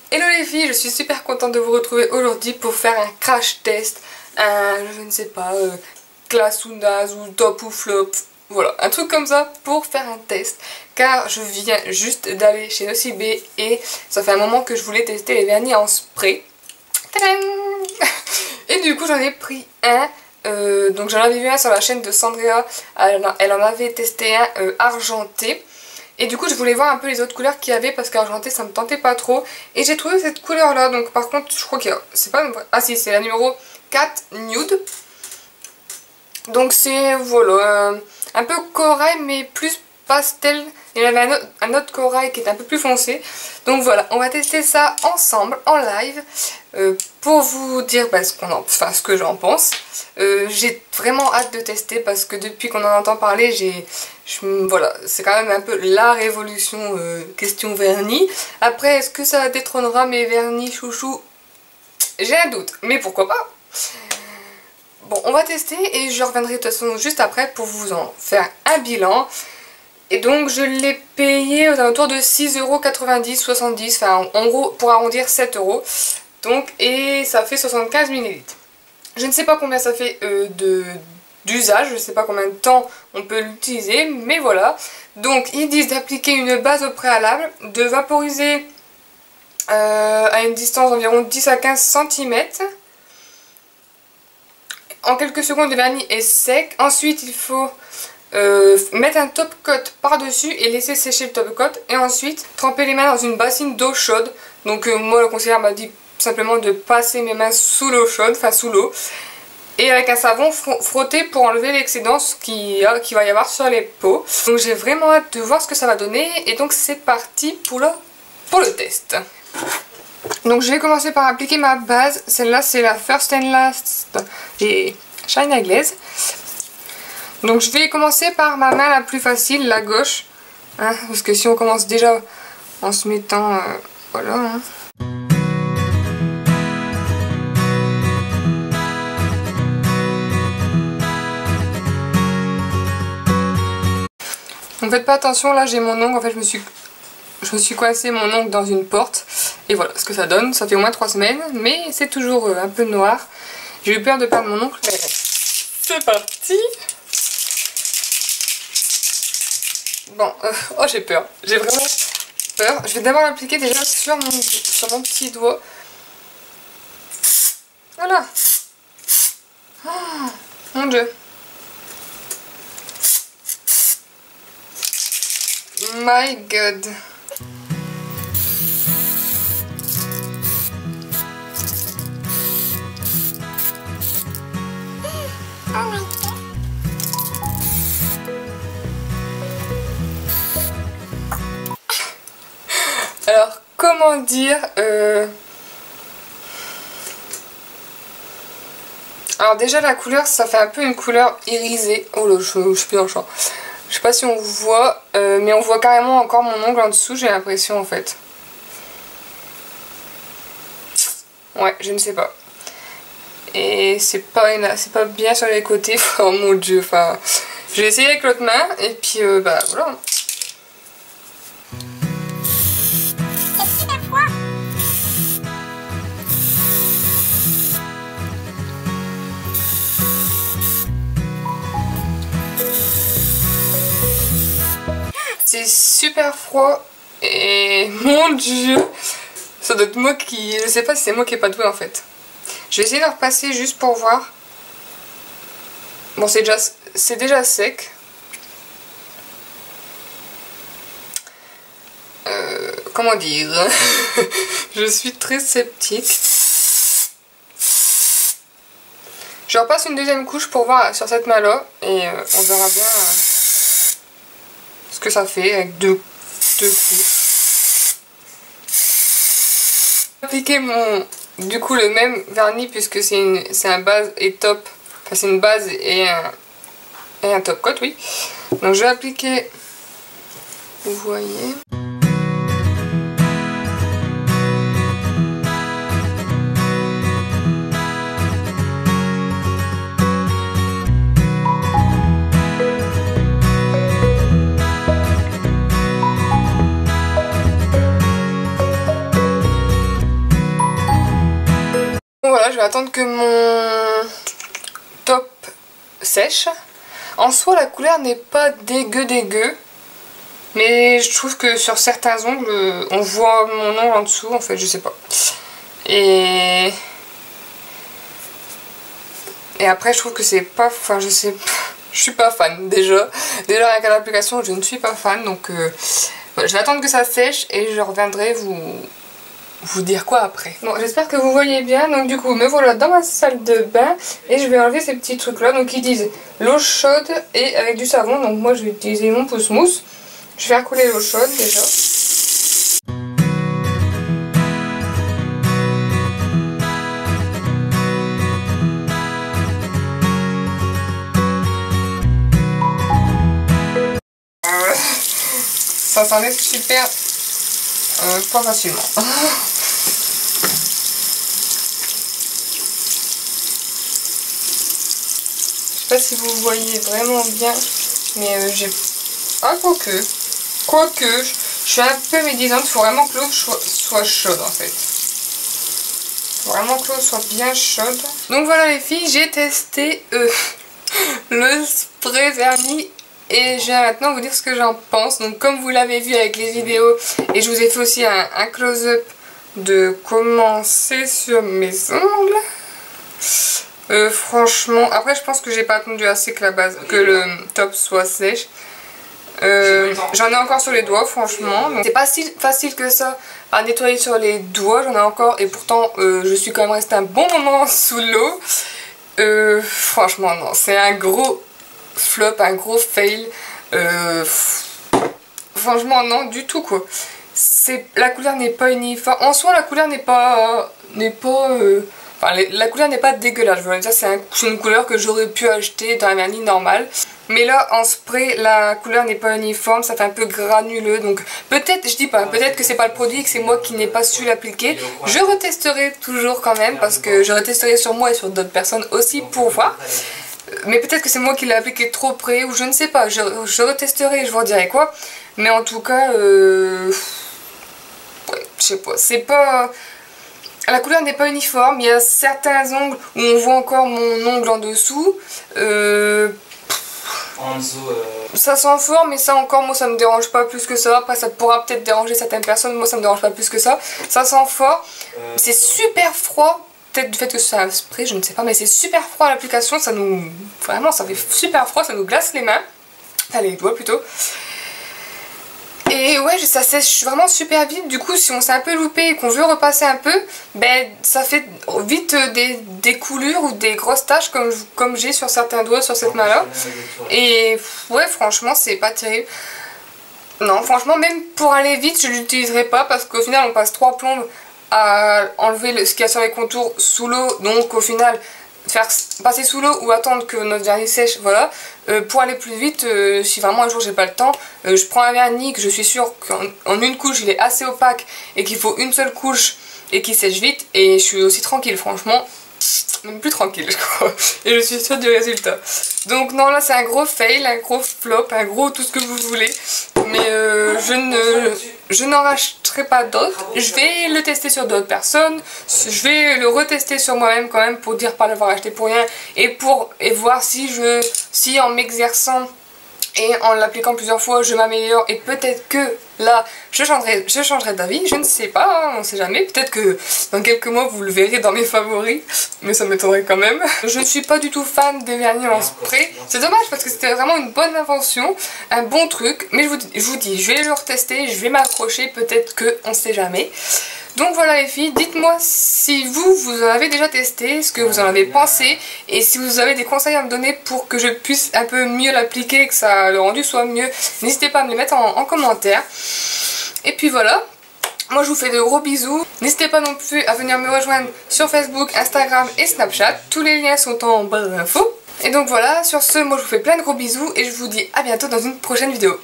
Hello les filles, je suis super contente de vous retrouver aujourd'hui pour faire un crash test, je ne sais pas, classe ou naze ou top ou flop, voilà, un truc comme ça pour faire un test, car je viens juste d'aller chez Nocibé et ça fait un moment que je voulais tester les vernis en spray. Tadam! Et du coup j'en ai pris un, donc j'en avais vu un sur la chaîne de Sandrea, elle en avait testé un argenté. Et du coup je voulais voir un peu les autres couleurs qu'il y avait parce qu'argenté ça me tentait pas trop. Et j'ai trouvé cette couleur là, donc par contre je crois qu'il y a... c'est pas... Ah si, c'est la numéro 4 Nude. Donc c'est voilà, un peu corail mais plus pastel. Il y avait un autre corail qui est un peu plus foncé. Donc voilà, on va tester ça ensemble en live pour vous dire ce que j'en pense. J'ai vraiment hâte de tester parce que depuis qu'on en entend parler, voilà, c'est quand même un peu la révolution question vernis. Après, est-ce que ça détrônera mes vernis chouchou? J'ai un doute, mais pourquoi pas? Bon, on va tester et je reviendrai de toute façon juste après pour vous en faire un bilan. Et donc je l'ai payé aux alentours de 6,90 €, 70, enfin en gros pour arrondir 7 €. Donc, et ça fait 75 ml. Je ne sais pas combien ça fait d'usage, je ne sais pas combien de temps on peut l'utiliser, mais voilà. Donc ils disent d'appliquer une base au préalable, de vaporiser à une distance d'environ 10 à 15 cm. En quelques secondes le vernis est sec. Ensuite il faut mettre un top coat par dessus et laisser sécher le top coat. Et ensuite tremper les mains dans une bassine d'eau chaude. Donc moi le conseiller m'a dit simplement de passer mes mains sous l'eau chaude, enfin sous l'eau. Et avec un savon frotter pour enlever l'excédent qu'il va y avoir sur les peaux. Donc j'ai vraiment hâte de voir ce que ça va donner. Et donc c'est parti pour le test. Donc je vais commencer par appliquer ma base. Celle-là c'est la First and Last et China Glaze. Donc je vais commencer par ma main la plus facile, la gauche. Hein, parce que si on commence déjà en se mettant... voilà. Hein. Donc faites pas attention, là j'ai mon ongle, en fait je me suis coincé mon ongle dans une porte. Et voilà ce que ça donne, ça fait au moins 3 semaines, mais c'est toujours un peu noir. J'ai eu peur de perdre mon ongle, mais c'est parti. Bon, oh j'ai peur, j'ai vraiment peur. Je vais d'abord l'appliquer déjà sur mon petit doigt. Voilà. Oh, mon dieu. My god. Oh my god. Alors, comment dire Alors déjà la couleur, ça fait un peu une couleur irisée. Oh là, je suis plus dans le champ. Je sais pas si on voit, mais on voit carrément encore mon ongle en dessous, j'ai l'impression en fait. Ouais, je ne sais pas. Et c'est pas bien sur les côtés. Oh mon dieu, enfin... Je vais essayer avec l'autre main, et puis bah voilà. C'est super froid et mon dieu, ça doit être moi qui... Je sais pas si c'est moi qui ai pas doué en fait. Je vais essayer de repasser juste pour voir. Bon, c'est déjà sec. Comment dire? Je suis très sceptique. Je repasse une deuxième couche pour voir sur cette main là et on verra bien ce que ça fait avec deux couches. Appliquer du coup le même vernis puisque c'est un base et top, enfin c'est une base et un top coat, oui. Donc je vais appliquer, vous voyez. voilà, je vais attendre que mon top sèche. En soi, la couleur n'est pas dégueu. Mais je trouve que sur certains ongles, on voit mon ongle en dessous, en fait, je sais pas. Et après, je trouve que c'est pas... Enfin, je sais pas... Je suis pas fan, déjà. Déjà, avec l'application, je ne suis pas fan. Donc, voilà, je vais attendre que ça sèche et je reviendrai vous dire quoi après. Bon, j'espère que vous voyez bien. Donc, du coup, me voilà dans ma salle de bain et je vais enlever ces petits trucs-là. Donc, ils disent l'eau chaude et avec du savon. Donc, moi, je vais utiliser mon pouce-mousse. Je vais faire couler l'eau chaude déjà. Ça s'enlève super pas facilement. Je sais pas si vous voyez vraiment bien, mais j'ai... Ah, quoique, je suis un peu médisante, il faut vraiment que l'eau soit chaude en fait. Faut vraiment que l'eau soit bien chaude. Donc voilà les filles, j'ai testé le spray vernis et je vais maintenant vous dire ce que j'en pense. Donc comme vous l'avez vu avec les vidéos, et je vous ai fait aussi un close-up de comment c'est sur mes ongles. Franchement, après je pense que j'ai pas attendu assez que le top soit sèche. J'en ai encore sur les doigts franchement, c'est pas si facile que ça à nettoyer sur les doigts, j'en ai encore et pourtant je suis quand même restée un bon moment sous l'eau. Franchement non, c'est un gros flop, un gros fail. Franchement non du tout quoi. La couleur n'est pas uniforme, en soi la couleur n'est pas enfin, la couleur n'est pas dégueulasse, je veux dire c'est une couleur que j'aurais pu acheter dans un vernis normal. Mais là en spray la couleur n'est pas uniforme, ça fait un peu granuleux, donc peut-être, je dis pas, peut-être que c'est pas le produit, que c'est moi qui n'ai pas su l'appliquer. Je retesterai toujours quand même, parce que je retesterai sur moi et sur d'autres personnes aussi pour voir. Mais peut-être que c'est moi qui l'ai appliqué trop près, ou je ne sais pas, je retesterai et je vous dirai quoi. Mais en tout cas, ouais, je sais pas, c'est pas... La couleur n'est pas uniforme, il y a certains ongles où on voit encore mon ongle en dessous. En dessous, ça sent fort, mais ça encore, moi ça me dérange pas plus que ça. Après ça pourra peut-être déranger certaines personnes, moi ça me dérange pas plus que ça. Ça sent fort, c'est super froid. Peut-être du fait que c'est un spray, je ne sais pas, mais c'est super froid à l'application. Ça nous... Vraiment, ça fait super froid, ça nous glace les mains. Enfin les doigts plutôt. Et ouais, ça sèche vraiment super vite, du coup si on s'est un peu loupé et qu'on veut repasser un peu, ben ça fait vite des coulures ou des grosses taches comme j'ai sur certains doigts sur cette main là. Et ouais franchement c'est pas terrible. Non franchement même pour aller vite je l'utiliserai pas parce qu'au final on passe 3 plombes à enlever ce qu'il y a sur les contours sous l'eau, donc au final... faire passer sous l'eau ou attendre que notre vernis sèche, voilà. Pour aller plus vite, si vraiment un jour j'ai pas le temps, je prends un vernis que je suis sûre qu'en une couche il est assez opaque et qu'il faut une seule couche et qu'il sèche vite, et je suis aussi tranquille franchement, même plus tranquille je crois, et je suis sûre du résultat. Donc non là c'est un gros fail, un gros flop, un gros tout ce que vous voulez, mais je n'en rachèterai pas d'autres. Je vais le tester sur d'autres personnes, je vais le retester sur moi-même quand même pour dire pas l'avoir acheté pour rien, et voir si en m'exerçant et en l'appliquant plusieurs fois je m'améliore, et peut-être que là je changerai d'avis, je ne sais pas, hein, on sait jamais, peut-être que dans quelques mois vous le verrez dans mes favoris, mais ça m'étonnerait quand même. Je ne suis pas du tout fan des vernis en spray, c'est dommage parce que c'était vraiment une bonne invention, un bon truc, mais je vous dis, je vais le retester, je vais m'accrocher, peut-être que on sait jamais. Donc voilà les filles, dites-moi si vous en avez déjà testé, ce que vous en avez pensé, et si vous avez des conseils à me donner pour que je puisse un peu mieux l'appliquer et que le rendu soit mieux, n'hésitez pas à me les mettre en commentaire. Et puis voilà, moi je vous fais de gros bisous, n'hésitez pas non plus à venir me rejoindre sur Facebook, Instagram et Snapchat, tous les liens sont en barre d'infos. Et donc voilà, sur ce, moi je vous fais plein de gros bisous et je vous dis à bientôt dans une prochaine vidéo.